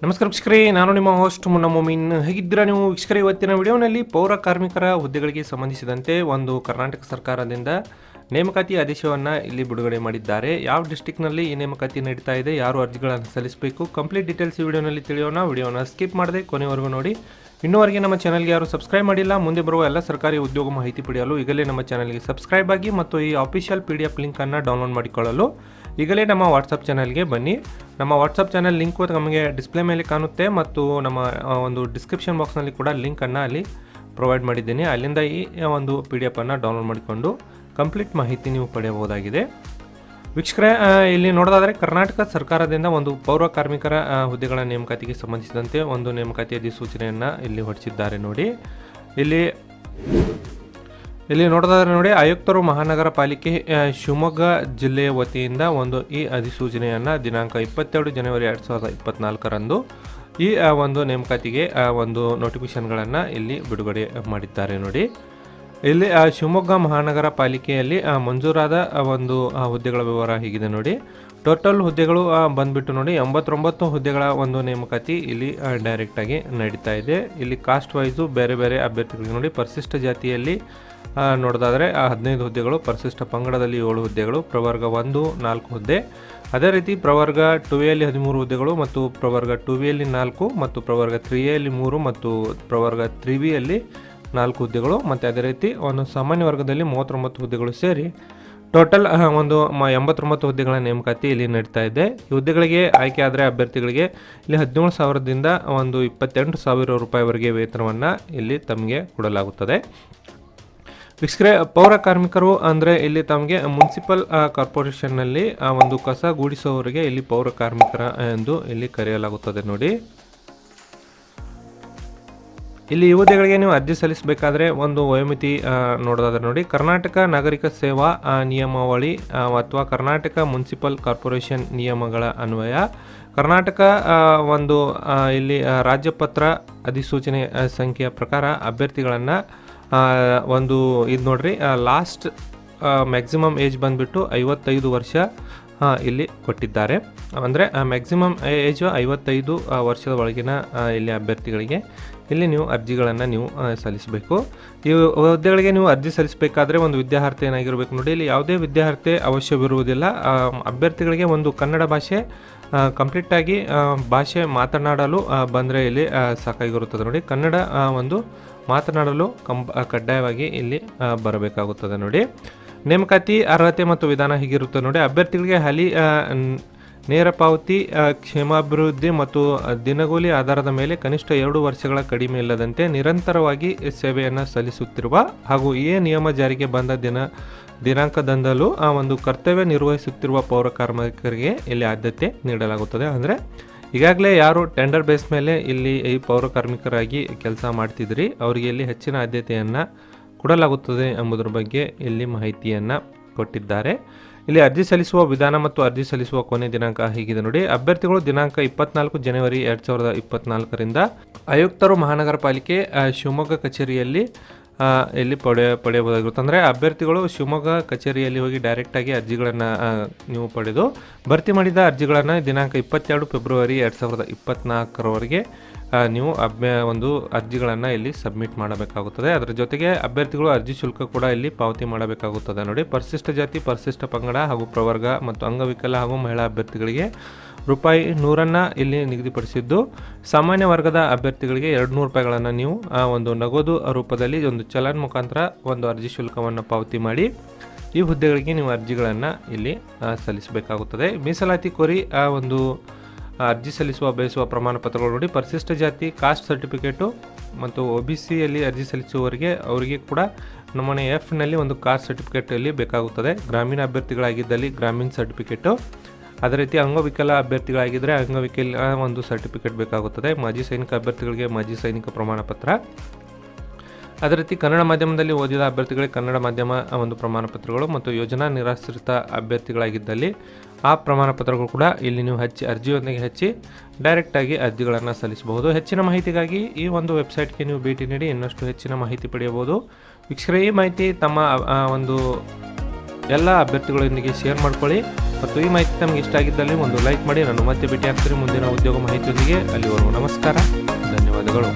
ನಮಸ್ಕಾರ ವೀಕ್ಷಕರೇ, ನಾನು ನಿಮ್ಮ ಹೋಸ್ಟ್ ಮುನ್ನ ಮೊಮಿನ್. ಹೇಗಿದ್ದೀರಾ ನೀವು ವೀಕ್ಷಕರೇ? ಇವತ್ತಿನ ವಿಡಿಯೋನಲ್ಲಿ ಪೌರ ಕಾರ್ಮಿಕರ ಹುದ್ದೆಗಳಿಗೆ ಸಂಬಂಧಿಸಿದಂತೆ ಒಂದು ಕರ್ನಾಟಕ ಸರ್ಕಾರದಿಂದ ನೇಮಕಾತಿ ಆದೇಶವನ್ನು ಇಲ್ಲಿ ಬಿಡುಗಡೆ ಮಾಡಿದ್ದಾರೆ. ಯಾವ ಡಿಸ್ಟ್ರಿಕ್ಟ್ನಲ್ಲಿ ಈ ನೇಮಕಾತಿ ನಡೀತಾ ಇದೆ, ಯಾರು ಅರ್ಜಿಗಳನ್ನು ಸಲ್ಲಿಸಬೇಕು, ಕಂಪ್ಲೀಟ್ ಡೀಟೇಲ್ಸ್ ಈ ವಿಡಿಯೋನಲ್ಲಿ ತಿಳಿಯೋಣ. ವಿಡಿಯೋನ ಸ್ಕಿಪ್ ಮಾಡದೆ ಕೊನೆವರೆಗೂ ನೋಡಿ. ಇನ್ನೂವರೆಗೆ ನಮ್ಮ ಚಾನಲ್ಗೆ ಯಾರು ಸಬ್ಸ್ಕ್ರೈಬ್ ಮಾಡಿಲ್ಲ, ಮುಂದೆ ಬರುವ ಎಲ್ಲ ಸರ್ಕಾರಿ ಉದ್ಯೋಗ ಮಾಹಿತಿ ಪಡೆಯಲು ಈಗಲೇ ನಮ್ಮ ಚಾನಲ್ಗೆ ಸಬ್ಸ್ಕ್ರೈಬ್ ಆಗಿ ಮತ್ತು ಈ ಆಫಿಷಿಯಲ್ PDF ಲಿಂಕನ್ನು ಡೌನ್ಲೋಡ್ ಮಾಡಿಕೊಳ್ಳಲು ಈಗಲೇ ನಮ್ಮ ವಾಟ್ಸಪ್ ಚಾನಲ್ಗೆ ಬನ್ನಿ. ನಮ್ಮ ವಾಟ್ಸಪ್ ಚಾನಲ್ ಲಿಂಕ್ ನಮಗೆ ಡಿಸ್ಪ್ಲೇ ಮೇಲೆ ಕಾಣುತ್ತೆ ಮತ್ತು ನಮ್ಮ ಒಂದು ಡಿಸ್ಕ್ರಿಪ್ಷನ್ ಬಾಕ್ಸ್ನಲ್ಲಿ ಕೂಡ ಲಿಂಕನ್ನು ಅಲ್ಲಿ ಪ್ರೊವೈಡ್ ಮಾಡಿದ್ದೀನಿ. ಅಲ್ಲಿಂದ ಈ ಒಂದು PDF ಅನ್ನು ಡೌನ್ಲೋಡ್ ಮಾಡಿಕೊಂಡು ಕಂಪ್ಲೀಟ್ ಮಾಹಿತಿ ನೀವು ಪಡೆಯಬಹುದಾಗಿದೆ. ವೀಕ್ಷಕರೇ, ಇಲ್ಲಿ ನೋಡೋದಾದರೆ ಕರ್ನಾಟಕ ಸರ್ಕಾರದಿಂದ ಒಂದು ಪೌರ ಕಾರ್ಮಿಕರ ಹುದ್ದೆಗಳ ನೇಮಕಾತಿಗೆ ಸಂಬಂಧಿಸಿದಂತೆ ಒಂದು ನೇಮಕಾತಿ ಅಧಿಸೂಚನೆಯನ್ನು ಇಲ್ಲಿ ಹೊರಡಿಸಿದ್ದಾರೆ. ನೋಡಿ, ಇಲ್ಲಿ ನೋಡೋದಾದ್ರೆ ನೋಡಿ, ಆಯುಕ್ತರು ಮಹಾನಗರ ಪಾಲಿಕೆ ಶಿವಮೊಗ್ಗ ಜಿಲ್ಲೆಯ ವತಿಯಿಂದ ಈ ಅಧಿಸೂಚನೆಯನ್ನು ದಿನಾಂಕ 22 ಜನವರಿ 2024ರಂದು ಈ ಒಂದು ನೇಮಕಾತಿಗೆ ಒಂದು ನೋಟಿಫಿಕೇಶನ್ಗಳನ್ನು ಇಲ್ಲಿ ಬಿಡುಗಡೆ ಮಾಡಿದ್ದಾರೆ. ನೋಡಿ, ಇಲ್ಲಿ ಶಿವಮೊಗ್ಗ ಮಹಾನಗರ ಪಾಲಿಕೆಯಲ್ಲಿ ಮಂಜೂರಾದ ಒಂದು ಹುದ್ದೆಗಳ ವಿವರ ಹೀಗಿದೆ. ನೋಡಿ, ಟೋಟಲ್ ಹುದ್ದೆಗಳು ಬಂದ್ಬಿಟ್ಟು ನೋಡಿ 89 ಹುದ್ದೆಗಳ ಒಂದು ನೇಮಕಾತಿ ಇಲ್ಲಿ ಡೈರೆಕ್ಟಾಗಿ ನಡೀತಾ ಇದೆ. ಇಲ್ಲಿ ಕಾಸ್ಟ್ ವೈಸು ಬೇರೆ ಬೇರೆ ಅಭ್ಯರ್ಥಿಗಳಿಗೆ ನೋಡಿ, ಪರಿಶಿಷ್ಟ ಜಾತಿಯಲ್ಲಿ ನೋಡೋದಾದರೆ 15 ಹುದ್ದೆಗಳು, ಪರಿಶಿಷ್ಟ ಪಂಗಡದಲ್ಲಿ 7 ಹುದ್ದೆಗಳು, ಪ್ರವರ್ಗ 1 4 ಹುದ್ದೆ, ಅದೇ ರೀತಿ ಪ್ರವರ್ಗ 2Aಯಲ್ಲಿ 13 ಹುದ್ದೆಗಳು ಮತ್ತು ಪ್ರವರ್ಗ 2Bಯಲ್ಲಿ 4 ಮತ್ತು ಪ್ರವರ್ಗ 3Aಯಲ್ಲಿ 3 ಮತ್ತು ಪ್ರವರ್ಗ 3Bಯಲ್ಲಿ 4 ಹುದ್ದೆಗಳು ಮತ್ತು ಅದೇ ರೀತಿ ಒಂದು ಸಾಮಾನ್ಯ ವರ್ಗದಲ್ಲಿ 39 ಹುದ್ದೆಗಳು ಸೇರಿ ಟೋಟಲ್ ಒಂದು 89 ಹುದ್ದೆಗಳ ನೇಮಕಾತಿ ಇಲ್ಲಿ ನಡೀತಾ ಇದೆ. ಈ ಹುದ್ದೆಗಳಿಗೆ ಆಯ್ಕೆ ಆದರೆ ಅಭ್ಯರ್ಥಿಗಳಿಗೆ ಇಲ್ಲಿ 17,000ದಿಂದ ಒಂದು 28,000 ರೂಪಾಯಿವರೆಗೆ ವೇತನವನ್ನು ಇಲ್ಲಿ ತಮಗೆ ಕೊಡಲಾಗುತ್ತದೆ. ವೀಕ್ಷಕರೇ, ಪೌರ ಕಾರ್ಮಿಕರು ಅಂದರೆ ಇಲ್ಲಿ ತಮಗೆ ಮುನ್ಸಿಪಲ್ ಕಾರ್ಪೊರೇಷನ್ನಲ್ಲಿ ಒಂದು ಕಸ ಗೂಡಿಸುವವರಿಗೆ ಇಲ್ಲಿ ಪೌರ ಕಾರ್ಮಿಕರ ಎಂದು ಇಲ್ಲಿ ಕರೆಯಲಾಗುತ್ತದೆ. ನೋಡಿ, ಇಲ್ಲಿ ಈ ಹುದ್ದೆಗಳಿಗೆ ನೀವು ಅರ್ಜಿ ಸಲ್ಲಿಸಬೇಕಾದ್ರೆ ಒಂದು ವಯೋಮಿತಿ ನೋಡೋದಾದ್ರೆ ನೋಡಿ, ಕರ್ನಾಟಕ ನಾಗರಿಕ ಸೇವಾ ನಿಯಮಾವಳಿ ಅಥವಾ ಕರ್ನಾಟಕ ಮುನ್ಸಿಪಲ್ ಕಾರ್ಪೊರೇಷನ್ ನಿಯಮಗಳ ಅನ್ವಯ ಕರ್ನಾಟಕ ಒಂದು ಇಲ್ಲಿ ರಾಜ್ಯಪತ್ರ ಅಧಿಸೂಚನೆ ಸಂಖ್ಯೆಯ ಪ್ರಕಾರ ಅಭ್ಯರ್ಥಿಗಳನ್ನು ಒಂದು ಇದು ನೋಡ್ರಿ, ಲಾಸ್ಟ್ ಮ್ಯಾಕ್ಸಿಮಮ್ ಏಜ್ ಬಂದುಬಿಟ್ಟು 55 ವರ್ಷ ಇಲ್ಲಿ ಕೊಟ್ಟಿದ್ದಾರೆ. ಅಂದರೆ ಮ್ಯಾಕ್ಸಿಮಮ್ ಏಜ್ 55 ವರ್ಷದ ಒಳಗಿನ ಇಲ್ಲಿ ಅಭ್ಯರ್ಥಿಗಳಿಗೆ ಇಲ್ಲಿ ನೀವು ಅರ್ಜಿಗಳನ್ನು ನೀವು ಸಲ್ಲಿಸಬೇಕು. ಈ ಹುದ್ದೆಗಳಿಗೆ ನೀವು ಅರ್ಜಿ ಸಲ್ಲಿಸಬೇಕಾದ್ರೆ ಒಂದು ವಿದ್ಯಾರ್ಥಿ ಏನಾಗಿರಬೇಕು ನೋಡಿ, ಇಲ್ಲಿ ಯಾವುದೇ ವಿದ್ಯಾರ್ಥಿ ಅವಶ್ಯವಿರುವುದಿಲ್ಲ. ಅಭ್ಯರ್ಥಿಗಳಿಗೆ ಒಂದು ಕನ್ನಡ ಭಾಷೆ ಕಂಪ್ಲೀಟಾಗಿ ಭಾಷೆ ಮಾತನಾಡಲು ಬಂದರೆ ಇಲ್ಲಿ ಸಾಕಾಗಿರುತ್ತದೆ. ನೋಡಿ, ಕನ್ನಡ ಒಂದು ಮಾತನಾಡಲು ಕಡ್ಡಾಯವಾಗಿ ಇಲ್ಲಿ ಬರಬೇಕಾಗುತ್ತದೆ. ನೋಡಿ, ನೇಮಕಾತಿ ಅರ್ಹತೆ ಮತ್ತು ವಿಧಾನ ಹೀಗಿರುತ್ತೆ ನೋಡಿ, ಅಭ್ಯರ್ಥಿಗಳಿಗೆ ಹಾಲಿ ನೇರ ಪಾವತಿ, ಕ್ಷೇಮಾಭಿವೃದ್ಧಿ ಮತ್ತು ದಿನಗೂಲಿ ಆಧಾರದ ಮೇಲೆ ಕನಿಷ್ಠ 2 ವರ್ಷಗಳ ಕಡಿಮೆ ಇಲ್ಲದಂತೆ ನಿರಂತರವಾಗಿ ಸೇವೆಯನ್ನು ಸಲ್ಲಿಸುತ್ತಿರುವ ಹಾಗೂ ಈ ನಿಯಮ ಜಾರಿಗೆ ಬಂದ ದಿನಾಂಕದಿಂದಲೂ ಒಂದು ಕರ್ತವ್ಯ ನಿರ್ವಹಿಸುತ್ತಿರುವ ಪೌರ ಕಾರ್ಮಿಕರಿಗೆ ಇಲ್ಲಿ ಆದ್ಯತೆ ನೀಡಲಾಗುತ್ತದೆ. ಅಂದರೆ ಈಗಾಗಲೇ ಯಾರು ಟೆಂಡರ್ ಬೇಸ್ ಮೇಲೆ ಇಲ್ಲಿ ಈ ಪೌರ ಕಾರ್ಮಿಕರಾಗಿ ಕೆಲಸ ಮಾಡ್ತಿದ್ರಿ ಅವರಿಗೆ ಇಲ್ಲಿ ಹೆಚ್ಚಿನ ಆದ್ಯತೆಯನ್ನು ಕೊಡಲಾಗುತ್ತದೆ ಎಂಬುದರ ಬಗ್ಗೆ ಇಲ್ಲಿ ಮಾಹಿತಿಯನ್ನು ಕೊಟ್ಟಿದ್ದಾರೆ. ಇಲ್ಲಿ ಅರ್ಜಿ ಸಲ್ಲಿಸುವ ವಿಧಾನ ಮತ್ತು ಅರ್ಜಿ ಸಲ್ಲಿಸುವ ಕೊನೆ ದಿನಾಂಕ ಹೀಗಿದೆ ನೋಡಿ, ಅಭ್ಯರ್ಥಿಗಳು ದಿನಾಂಕ 24 ಜನವರಿ 2024ರಿಂದ ಆಯುಕ್ತರು ಮಹಾನಗರ ಪಾಲಿಕೆ ಶಿವಮೊಗ್ಗ ಕಚೇರಿಯಲ್ಲಿ ಇಲ್ಲಿ ಪಡೆಯಬಹುದಾಗಿರುತ್ತೆ. ಅಂದರೆ ಅಭ್ಯರ್ಥಿಗಳು ಶಿವಮೊಗ್ಗ ಕಚೇರಿಯಲ್ಲಿ ಹೋಗಿ ಡೈರೆಕ್ಟಾಗಿ ಅರ್ಜಿಗಳನ್ನು ನೀವು ಪಡೆದು ಭರ್ತಿ ಮಾಡಿದ ಅರ್ಜಿಗಳನ್ನು ದಿನಾಂಕ 22 ಫೆಬ್ರವರಿ 2024ರವರೆಗೆ ನೀವು ಒಂದು ಅರ್ಜಿಗಳನ್ನು ಇಲ್ಲಿ ಸಬ್ಮಿಟ್ ಮಾಡಬೇಕಾಗುತ್ತದೆ. ಅದರ ಜೊತೆಗೆ ಅಭ್ಯರ್ಥಿಗಳು ಅರ್ಜಿ ಶುಲ್ಕ ಕೂಡ ಇಲ್ಲಿ ಪಾವತಿ ಮಾಡಬೇಕಾಗುತ್ತದೆ. ನೋಡಿ, ಪರಿಶಿಷ್ಟ ಜಾತಿ, ಪರಿಶಿಷ್ಟ ಪಂಗಡ ಹಾಗೂ ಪ್ರವರ್ಗ ಮತ್ತು ಅಂಗವಿಕಲ ಹಾಗೂ ಮಹಿಳಾ ಅಭ್ಯರ್ಥಿಗಳಿಗೆ ₹100 ಇಲ್ಲಿ ನಿಗದಿಪಡಿಸಿದ್ದು, ಸಾಮಾನ್ಯ ವರ್ಗದ ಅಭ್ಯರ್ಥಿಗಳಿಗೆ ₹200 ನೀವು ಒಂದು ನಗದು ರೂಪದಲ್ಲಿ ಒಂದು ಚಲನ್ ಮುಖಾಂತರ ಒಂದು ಅರ್ಜಿ ಶುಲ್ಕವನ್ನು ಪಾವತಿ ಮಾಡಿ ಈ ಹುದ್ದೆಗಳಿಗೆ ನೀವು ಅರ್ಜಿಗಳನ್ನು ಇಲ್ಲಿ ಸಲ್ಲಿಸಬೇಕಾಗುತ್ತದೆ. ಮೀಸಲಾತಿ ಕೋರಿ ಒಂದು ಅರ್ಜಿ ಸಲ್ಲಿಸುವ ಬಯಸುವ ಪ್ರಮಾಣ ಪತ್ರಗಳು ನೋಡಿ, ಪರಿಶಿಷ್ಟ ಜಾತಿ ಕಾಸ್ಟ್ ಸರ್ಟಿಫಿಕೇಟು ಮತ್ತು OBCಯಲ್ಲಿ ಅರ್ಜಿ ಸಲ್ಲಿಸುವವರಿಗೆ ಅವರಿಗೆ ಕೂಡ ನಮೂನೆ Fನಲ್ಲಿ ಒಂದು ಕಾಸ್ಟ್ ಸರ್ಟಿಫಿಕೇಟ್ ಇಲ್ಲಿ ಬೇಕಾಗುತ್ತದೆ. ಗ್ರಾಮೀಣ ಅಭ್ಯರ್ಥಿಗಳಾಗಿದ್ದಲ್ಲಿ ಗ್ರಾಮೀಣ ಸರ್ಟಿಫಿಕೇಟು, ಅದೇ ರೀತಿ ಅಂಗವಿಕಲ ಅಭ್ಯರ್ಥಿಗಳಾಗಿದ್ದರೆ ಅಂಗವಿಕಲ ಒಂದು ಸರ್ಟಿಫಿಕೇಟ್ ಬೇಕಾಗುತ್ತದೆ. ಮಾಜಿ ಸೈನಿಕ ಅಭ್ಯರ್ಥಿಗಳಿಗೆ ಮಾಜಿ ಸೈನಿಕ ಪ್ರಮಾಣ ಪತ್ರ, ಅದೇ ರೀತಿ ಕನ್ನಡ ಮಾಧ್ಯಮದಲ್ಲಿ ಓದಿದ ಅಭ್ಯರ್ಥಿಗಳಿಗೆ ಕನ್ನಡ ಮಾಧ್ಯಮ ಒಂದು ಪ್ರಮಾಣ ಪತ್ರಗಳು ಮತ್ತು ಯೋಜನಾ ನಿರಾಶ್ರಿತ ಅಭ್ಯರ್ಥಿಗಳಾಗಿದ್ದಲ್ಲಿ ಆ ಪ್ರಮಾಣ ಪತ್ರಗಳು ಕೂಡ ಇಲ್ಲಿ ನೀವು ಅರ್ಜಿಯೊಂದಿಗೆ ಹಚ್ಚಿ ಡೈರೆಕ್ಟಾಗಿ ಅರ್ಜಿಗಳನ್ನು ಸಲ್ಲಿಸಬಹುದು. ಹೆಚ್ಚಿನ ಮಾಹಿತಿಗಾಗಿ ಈ ಒಂದು ವೆಬ್ಸೈಟ್ಗೆ ನೀವು ಭೇಟಿ ನೀಡಿ ಇನ್ನಷ್ಟು ಹೆಚ್ಚಿನ ಮಾಹಿತಿ ಪಡೆಯಬಹುದು. ವೀಕ್ಷಕರೇ, ಈ ಮಾಹಿತಿ ತಮ್ಮ ಒಂದು ಎಲ್ಲ ಅಭ್ಯರ್ಥಿಗಳೊಂದಿಗೆ ಶೇರ್ ಮಾಡ್ಕೊಳ್ಳಿ. ಮತ್ತು ಈ ಮಾಹಿತಿ ನಮಗೆ ಇಷ್ಟ ಆಗಿದ್ದಲ್ಲಿ ಒಂದು ಲೈಕ್ ಮಾಡಿ. ನಾನು ಮತ್ತೆ ಭೇಟಿ ಆಗ್ತೀನಿ ಮುಂದಿನ ಉದ್ಯೋಗ ಮಾಹಿತಿಯೊಂದಿಗೆ. ಅಲ್ಲಿವರೆಗೂ ನಮಸ್ಕಾರ, ಧನ್ಯವಾದಗಳು.